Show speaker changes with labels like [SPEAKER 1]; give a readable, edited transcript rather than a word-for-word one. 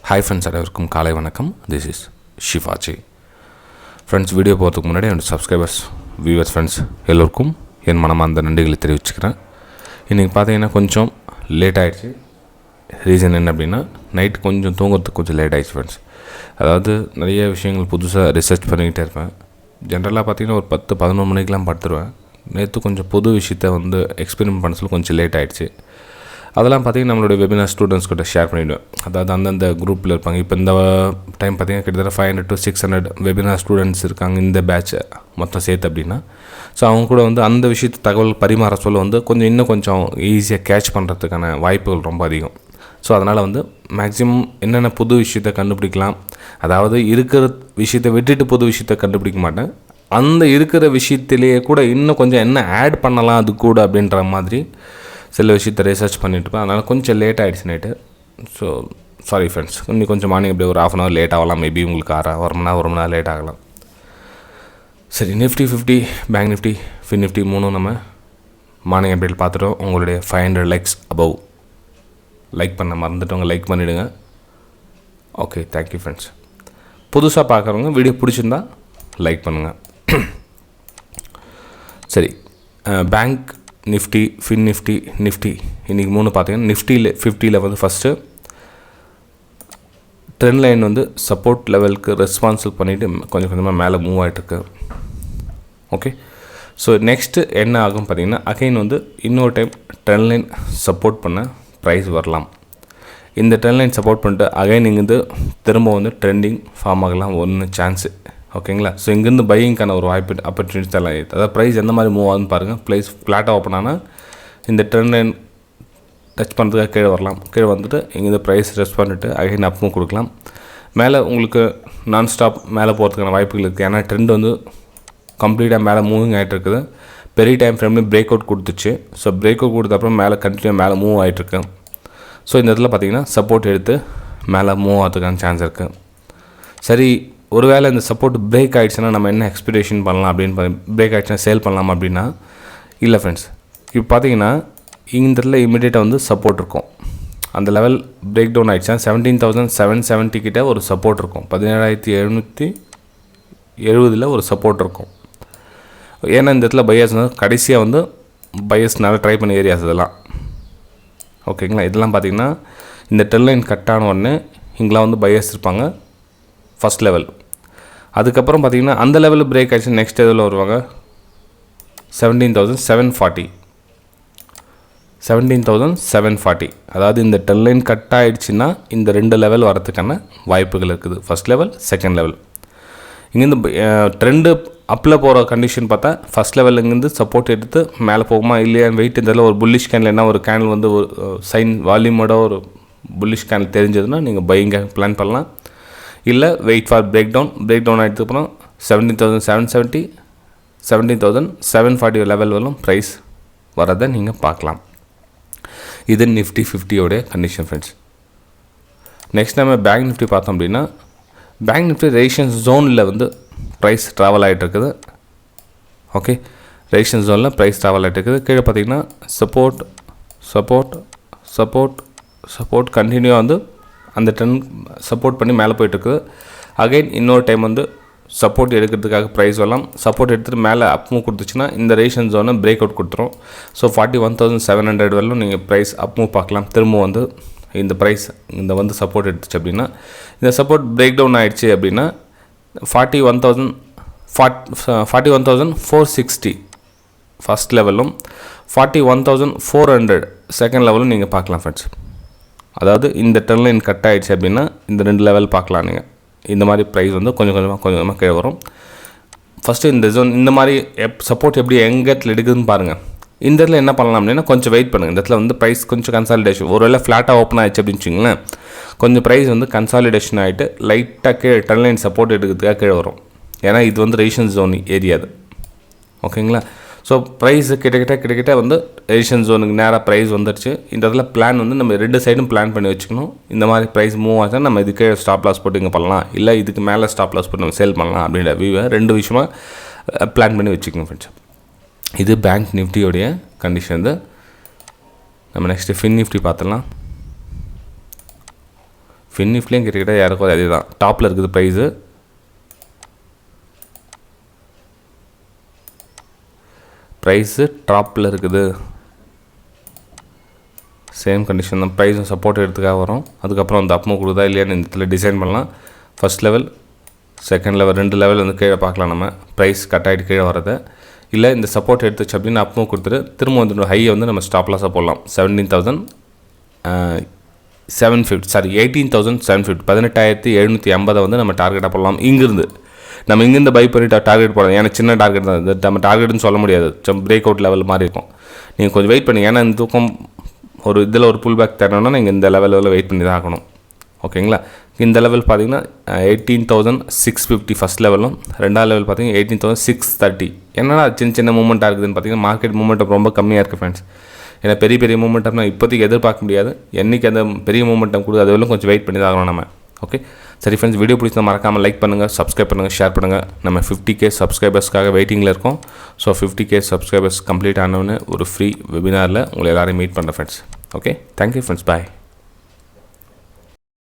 [SPEAKER 1] Hi friends, அனைவருக்கும் காலை வணக்கம். This is Shifaji. Friends, video போகிறதுக்கு முன்னாடி என்னோடய சப்ஸ்கிரைபர்ஸ், வியூவர்ஸ், ஃப்ரெண்ட்ஸ் எல்லோருக்கும் என் மனமார்ந்த நன்றிகளை தெரிவிச்சுக்கிறேன். இன்றைக்கி பார்த்தீங்கன்னா கொஞ்சம் லேட் ஆகிடுச்சு. ரீசன் என்ன அப்படின்னா, நைட் கொஞ்சம் தூங்குறதுக்கு கொஞ்சம் லேட் ஆகிடுச்சு ஃப்ரெண்ட்ஸ். அதாவது நிறைய விஷயங்கள் புதுசாக ரிசர்ச் பண்ணிக்கிட்டே இருப்பேன். ஜென்ரலாக பார்த்தீங்கன்னா ஒரு 10-11 மணிக்கெலாம் படுத்துருவேன். நேற்று கொஞ்சம் புது விஷயத்தை எக்ஸ்பெரிமெண்ட் பண்ண சொல்லி கொஞ்சம் லேட் ஆகிடுச்சு. அதெல்லாம் பார்த்திங்கன்னா நம்மளுடைய வெபினார் ஸ்டூடெண்ட்ஸ் கிட்ட ஷேர் பண்ணிவிடுவேன். அதாவது அந்தந்த குரூப்பில் இருப்பாங்க. இப்போ இந்த டைம் பார்த்திங்கன்னா கிட்டத்தட்ட 500 to 600 வெபினார் ஸ்டூடெண்ட்ஸ் இருக்காங்க இந்த பேட்சை மொத்தம் சேர்த்து அப்படின்னா. ஸோ அவங்க கூட அந்த விஷயத்தை தகவல் பரிமாற சொல்ல இன்னும் கொஞ்சம் ஈஸியாக கேட்ச் பண்ணுறதுக்கான வாய்ப்புகள் ரொம்ப அதிகம். ஸோ அதனால் மேக்ஸிமம் என்னென்ன புது விஷயத்தை கண்டுபிடிக்கலாம், அதாவது இருக்கிற விஷயத்தை விட்டுட்டு புது விஷயத்தை கண்டுபிடிக்க மாட்டேன். அந்த இருக்கிற விஷயத்திலேயே கூட இன்னும் கொஞ்சம் என்ன ஆட் பண்ணலாம் அது கூட அப்படின்ற மாதிரி சில விஷயத்தை ரிசர்ச் பண்ணிட்டுருப்பேன். அதனால் கொஞ்சம் லேட் ஆகிடுச்சு நைட்டு. ஸோ சாரி ஃப்ரெண்ட்ஸ், இன்னும் கொஞ்சம் மார்னிங் அப்படியே ஒரு 1/2 hour லேட் ஆகலாம். மேபி உங்களுக்கு 1 மணி நேரம் லேட் ஆகலாம். சரி, Nifty 50, bank Nifty, fin Nifty மூணும் நம்ம மார்னிங் அப்டேட் பார்த்துட்டோம். உங்களுடைய 500 லைக்ஸ் அபவ். லைக் பண்ண மறந்துட்டவங்க லைக் பண்ணிவிடுங்க. Okay, thank you friends. புதுசாக பார்க்குறவங்க வீடியோ பிடிச்சிருந்தா லைக் பண்ணுங்கள். சரி, bank Nifty, fin Nifty, Nifty இன்றைக்கி மூணு பார்த்தீங்கன்னா நிஃப்டியில் 50ல் ஃபஸ்ட்டு ட்ரெண்ட் லைன் சப்போர்ட் லெவலுக்கு ரெஸ்பான்சிபிள் பண்ணிவிட்டு கொஞ்சம் கொஞ்சமாக மேலே மூவ் ஆகிட்டுருக்கு. ஓகே, ஸோ நெக்ஸ்ட்டு என்ன ஆகும் பார்த்தீங்கன்னா, அகைன் இன்னொரு டைம் ட்ரெண்ட் லைன் சப்போர்ட் பண்ண ப்ரைஸ் வரலாம். இந்த ட்ரெண்ட் லைன் சப்போர்ட் பண்ணிட்டு அகைன் இங்கேருந்து திரும்ப ட்ரெண்டிங் ஃபார்ம் ஆகலாம் ஒன்று சான்ஸு. ஓகேங்களா? ஸோ இங்கேருந்து பையிங்கான ஒரு வாய்ப்பு ஆப்பர்ச்சுனிட்டி எல்லாம் இருக்குது. அதாவது ப்ரைஸ் எந்த மாதிரி மூவ் ஆகுதுன்னு பாருங்கள். ப்ரைஸ் ஃப்ளாட்டாக ஓப்பன் ஆனால் இந்த ட்ரெண்ட் லைன் டச் பண்ணுறதுக்காக கீழே வரலாம். கீழே வந்துட்டு இங்கேருந்து ப்ரைஸ் ரெஸ்ட் பண்ணிவிட்டு அகைன் அப்பும் கொடுக்கலாம். மேலே உங்களுக்கு நான் ஸ்டாப் மேலே போகிறதுக்கான வாய்ப்புகள் இருக்குது. ஏன்னா ட்ரெண்ட் கம்ப்ளீட்டாக மேலே மூவிங் ஆகிட்டு இருக்குது. பெரிய டைம் ஃப்ரேம்லேயும் பிரேக் அவுட் கொடுத்துச்சு. ஸோ பிரேக் அவுட் கொடுத்தப்பறம் மேலே கண்டினியூ மேலே மூவ் ஆகிட்டுருக்கு. ஸோ இந்த இடத்துல பார்த்திங்கன்னா சப்போர்ட் எடுத்து மேலே மூவ் ஆகிறதுக்கான சான்ஸ் இருக்குது. சரி, ஒருவேளை இந்த சப்போர்ட் பிரேக் ஆகிடுச்சுன்னா நம்ம என்ன எக்ஸ்பெக்டேஷன் பண்ணலாம் அப்படின்னு பிரேக் ஆகிடுச்சுன்னா சேல் பண்ணலாம் அப்படின்னா இல்லை ஃப்ரெண்ட்ஸ். இப்போ பார்த்தீங்கன்னா இந்த இடத்துல இமீடியட்டாக சப்போர்ட் இருக்கும். அந்த லெவல் பிரேக் டவுன் ஆகிடுச்சுன்னா 17,770 கிட்டே ஒரு சப்போர்ட் இருக்கும். 17,770 ஒரு சப்போர்ட் இருக்கும். ஏன்னா இந்த இடத்துல பையர்ஸ் கடைசியாக பையர்ஸ்னால ட்ரை பண்ண ஏரியாஸ் இதெல்லாம். ஓகேங்களா? இதெல்லாம் பார்த்திங்கன்னா இந்த ட்ரெண்ட் லைன் கட் ஆன உடனே இங்கெல்லாம் பையர்ஸ் இருப்பாங்க ஃபஸ்ட் லெவல். அதுக்கப்புறம் பார்த்திங்கன்னா அந்த லெவலில் பிரேக் ஆகிடுச்சு. நெக்ஸ்ட் இதில் வருவாங்க 17,740. 17,740 அதாவது இந்த ட்ரெண்ட் லைன் கட் ஆகிடுச்சுன்னா இந்த 2 லெவல் வரதுக்கான வாய்ப்புகள் இருக்குது. First level, second level. இங்கேருந்து ட்ரெண்டு அப்பில் போகிற கண்டிஷன் பார்த்தா ஃபஸ்ட் லெவல் இங்கேருந்து சப்போர்ட் எடுத்து மேலே போகுமா இல்லையான்னு வெயிட். இதில் ஒரு புல்லிஷ் கேனில் என்ன ஒரு கேனில் ஒரு சைன் வால்யூமோட ஒரு புல்லிஷ் கேனில் தெரிஞ்சதுன்னா நீங்கள் பையிங்காக பிளான் பண்ணலாம். இல்லை வெயிட் ஃபார் பிரேக் டவுன் ஆகிடுதுக்கப்புறம் 17,770, 17,740 லெவல் வரலும் ப்ரைஸ் வரதை நீங்கள் பார்க்கலாம். இது நிஃப்டி 50யோடைய கண்டிஷன் ஃப்ரெண்ட்ஸ். நெக்ஸ்ட் நம்ம பேங்க் நிஃப்டி பார்த்தோம் அப்படின்னா, பேங்க் நிஃப்டி ரெசிஸ்டன்ஸ் ஜோனில் ப்ரைஸ் ட்ராவல் ஆகிட்டு இருக்குது. ஓகே, ரெசிஸ்டன்ஸ் ஜோனில் ப்ரைஸ் ட்ராவல் ஆகிட்டு இருக்குது. கீழே பார்த்தீங்கன்னா support support support support continue அந்த ட்ரெண்ட் சப்போர்ட் பண்ணி மேலே போய்ட்டுருக்குது. அகைன் இன்னொரு டைம் சப்போர்ட் எடுக்கிறதுக்காக ப்ரைஸ் வரலாம். சப்போர்ட் எடுத்துகிட்டு மேலே அப்மூவ் கொடுத்துச்சுன்னா இந்த ரேஷன் ஜோனை பிரேக் அவுட் கொடுத்துரும். ஸோ 41,700 வரலும் நீங்கள் ப்ரைஸ் அப்மூவ் பார்க்கலாம். திரும்ப இந்த ப்ரைஸ் இந்த சப்போர்ட் எடுத்துச்சு அப்படின்னா, இந்த சப்போர்ட் பிரேக் டவுன் ஆகிடுச்சு அப்படின்னா 41,460 ஃபஸ்ட் லெவலும் 41,400 செகண்ட் லெவலும் நீங்கள் பார்க்கலாம் ஃப்ரெண்ட்ஸ். அதாவது இந்த ட்ரெண்ட் லைன் கட் ஆகிடுச்சு அப்படின்னா இந்த 2 லெவல் பார்க்கலாம் நீங்கள். இந்த மாதிரி ப்ரைஸ் கொஞ்சம் கொஞ்சமாக கீழே வரும். ஃபஸ்ட்டு இந்த ஜோன் இந்த மாதிரி சப்போர்ட் எப்படி எங்கே இடத்துல எடுக்குதுன்னு பாருங்கள். இந்த இடத்துல என்ன பண்ணலாம் அப்படின்னா கொஞ்சம் வெயிட் பண்ணுங்கள். இந்த இடத்துல ப்ரைஸ் கொஞ்சம் கன்சாலிடேஷன், ஒருவேளை ஃப்ளாட்டாக ஓப்பன் ஆகிடுச்சு அப்படின்னு வச்சுங்களேன், கொஞ்சம் ப்ரைஸ் கன்சாலிடேஷன் ஆகிட்டு லைட்டாக கீழே ட்ரெண்ட் லைன் சப்போர்ட் எடுக்கிறதுக்காக கீழே வரும். ஏன்னா இது ரெசிஸ்டன்ஸ் ஜோன் ஏரியா அது. ஓகேங்களா? ஸோ ப்ரைஸ் கிட்டக்கிட்ட ரெசிஸ்டன்ஸ் ஜோனுக்கு நேராக ப்ரைஸ் வந்துடுச்சு. இந்த இடத்துல பிளான் நம்ம 2 சைடும் பிளான் பண்ணி வச்சுக்கணும். இந்த மாதிரி ப்ரைஸ் மூவ் ஆச்சுன்னா நம்ம இதுக்கு ஸ்டாப் லாஸ் போட்டு இங்கே பண்ணலாம், இல்லை இதுக்கு மேலே ஸ்டாப் லாஸ் போட்டு நம்ம சேல் பண்ணலாம் அப்படின்ற வியூவை 2 விஷயமாக பிளான் பண்ணி வச்சுக்கணும் ஃப்ரெண்ட்ஸ். இது பேங்க் நிஃப்டியோடைய கண்டிஷன். நம்ம நெக்ஸ்ட்டு ஃபின் நிஃப்டி பார்த்துடலாம். நிஃப்டிலையும் கிட்டத்தட்ட யாருக்கும் அதே தான். டாப்பில் இருக்குது ப்ரைஸு. ப்ரைஸு டாப்பில் இருக்குது. சேம் கண்டிஷன் தான். ப்ரைஸும் சப்போர்ட் எடுத்துக்காக வரும். அதுக்கப்புறம் அந்த அப்மூவ் கொடுதா இல்லையான்னு இந்த இடத்துல டிசைன் பண்ணலாம். First level, second level, 2 level வந்து கீழே பார்க்கலாம் நம்ம. ப்ரைஸ் கட் ஆகிட்டு கீழே வரதை. இல்லை இந்த சப்போர்ட் எடுத்துச்சு அப்படின்னு அப்மூவ் கொடுத்துட்டு திரும்ப வந்து ஹையை வந்து நம்ம ஸ்டாப் லாஸாக போடலாம். 18,750 18,750 வந்து நம்ம டார்கெட்டாக போடலாம். இங்கேருந்து பை பண்ணிட்டு டார்கெட் போடலாம். ஏன்னா சின்ன டார்கெட் தான் இது, நம்ம டார்கெட்னு சொல்ல முடியாது. பிரேக் அவுட் லெவல் மாதிரி இருக்கும். நீங்கள் கொஞ்சம் வெயிட் பண்ணி, ஏன்னா இந்த தூக்கம் ஒரு இதில் ஒரு புல் பேக் தரணும்னா நீங்கள் இந்த லெவலில் வெயிட் பண்ணி தான் ஆகணும். ஓகேங்களா? இந்த லெவல் பார்த்தீங்கன்னா 18,650 ஃபஸ்ட் லெவலும், ரெண்டாவது லெவல் பார்த்தீங்கன்னா 18,630. என்னன்னா சின்ன மூமெண்ட்டாக இருக்குதுன்னு பார்த்தீங்கன்னா மார்க்கெட் மூமெண்டம் ரொம்ப கம்மியாக இருக்குது ஃப்ரெண்ட்ஸ். ஏன்னா பெரிய மூமெண்ட்டம்னா இப்போதைக்கு எதிர்பார்க்க முடியாது. என்றைக்கு அந்த பெரிய மூமெண்டம் கொடுத்து அது வெறும் கொஞ்சம் வெயிட் பண்ணி தான் ஆகணும் நம்ம. ஓகே சரி ஃப்ரெண்ட்ஸ், வீடியோ பிடிச்சா மறக்காமல் லைக் பண்ணுங்கள், சப்ஸ்கிரைப் பண்ணுங்கள், ஷேர் பண்ணுங்கள். நம்ம 50K சப்ஸ்கிரைபர்ஸ்க்காக வெயிட்டிங்கில் இருக்கோம். ஸோ 50K சப்ஸ்கிரைபர்ஸ் கம்ப்ளீட் ஆனவொன்னு ஒரு ஃப்ரீ வெபினாரில் உங்களை எல்லாரையும் மீட் பண்ணுறேன் ஃப்ரெண்ட்ஸ். ஓகே, தேங்க்யூ ஃப்ரெண்ட்ஸ், பாய்.